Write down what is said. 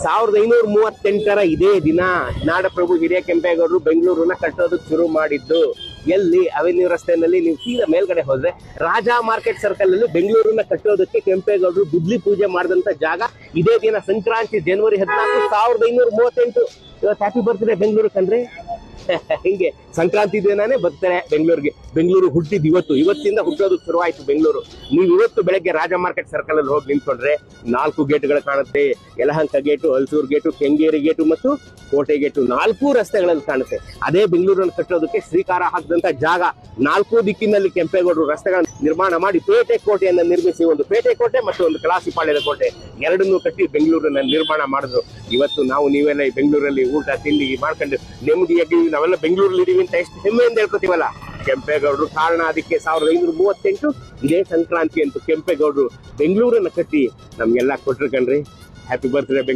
1538 ಇದೇ ದಿನ ನಾಡಪ್ರಭು ಹಿರಿಯ ಕೆಂಪೇಗೌಡರು ಬೆಂಗಳೂರನ್ನ ಕಟ್ಟೋದಕ್ಕೆ ಶುರು ಮಾಡಿದ್ದು. ಎಲ್ಲಿ ಅವೆನ್ಯೂ ರಸ್ತೆಯಲ್ಲಿ ನೀವು ಸೀದಾ ಮೇಲ್ಗಡೆ ಹೋದ್ರೆ ರಾಜಾ ಮಾರ್ಕೆಟ್ ಸರ್ಕಲ್ ಅಲ್ಲಿ ಬೆಂಗಳೂರನ್ನ ಕಟ್ಟೋದಕ್ಕೆ ಕೆಂಪೇಗೌಡರು ಗುದ್ಲಿ ಪೂಜೆ ಮಾಡಿದಂತ ಜಾಗ ಇದೇ ದಿನ. ಸಂಕ್ರಾಂತಿ ಜನವರಿ 14, 1538. ಇವತ್ತು ಹ್ಯಾಪಿ ಬರ್ತ್ಡೇ ಬೆಂಗಳೂರು ಕಂಡ್ರೆ. ಹಿಂಗೆ ಸಂಕ್ರಾಂತಿ ದಿನಾನೇ ಬರ್ತಾರೆ ಬೆಂಗಳೂರಿಗೆ. ಬೆಂಗಳೂರು ಹುಟ್ಟಿದ್ ಇವತ್ತಿಂದ ಹುಟ್ಟೋದಕ್ಕೆ ಶುರುವಾಯ್ತು ಬೆಂಗಳೂರು. ನೀವು ಇವತ್ತು ಬೆಳಗ್ಗೆ ರಾಜ ಮಾರ್ಕೆಟ್ ಸರ್ಕಲ್ ಅಲ್ಲಿ ಹೋಗಿ ನಿಂತ್ಕೊಂಡ್ರೆ 4 ಗೇಟ್ಗಳು ಕಾಣುತ್ತೆ. Yelahanka gate, Halasuru gate, Kengeri gate ಮತ್ತು ಕೋಟೆ ಗೇಟು 4 ರಸ್ತೆಗಳಲ್ಲಿ ಕಾಣುತ್ತೆ. ಅದೇ ಬೆಂಗಳೂರನ್ನು ಕಟ್ಟೋದಕ್ಕೆ ಶ್ರೀಕಾರ ಹಾಕಿದಂತ ಜಾಗ. 4 ದಿಕ್ಕಿನಲ್ಲಿ ಕೆಂಪೇಗೌಡರು ರಸ್ತೆಗಳನ್ನು ನಿರ್ಮಾಣ ಮಾಡಿ ಪೇಟೆ ಕೋಟೆಯನ್ನು ನಿರ್ಮಿಸಿ, ಒಂದು ಪೇಟೆ ಕೋಟೆ ಮತ್ತು ಒಂದು ಕಲಾಸಿಪಾಳ್ಯದ ಕೋಟೆ ಎರಡನ್ನೂ ಕಟ್ಟಿ ಬೆಂಗಳೂರನ್ನ ನಿರ್ಮಾಣ ಮಾಡಿದ್ರು. ಇವತ್ತು ನಾವು ನೀವೆಲ್ಲ ಈ ಬೆಂಗಳೂರಲ್ಲಿ ಊಟ ತಿಂಡಿ ಮಾಡ್ಕೊಂಡು ನೆಮ್ಮದಿಯಾಗಿ ನಾವೆಲ್ಲ ಬೆಂಗಳೂರಲ್ಲಿ ಇದೀವಿ ಅಂತ ಎಷ್ಟು ಹೆಮ್ಮೆಯಿಂದ ಹೇಳ್ಕೊತೀವಲ್ಲ. ಕೆಂಪೇಗೌಡರು ಕಾರಣ. ಅದಕ್ಕೆ 1538 ಇದೇ ಸಂಕ್ರಾಂತಿ ಅಂತೂ ಕೆಂಪೇಗೌಡರು ಬೆಂಗಳೂರನ್ನ ಕಟ್ಟಿ ನಮ್ಗೆಲ್ಲ ಕೊಟ್ರು ಕಣ್ರಿ. Happy birthday.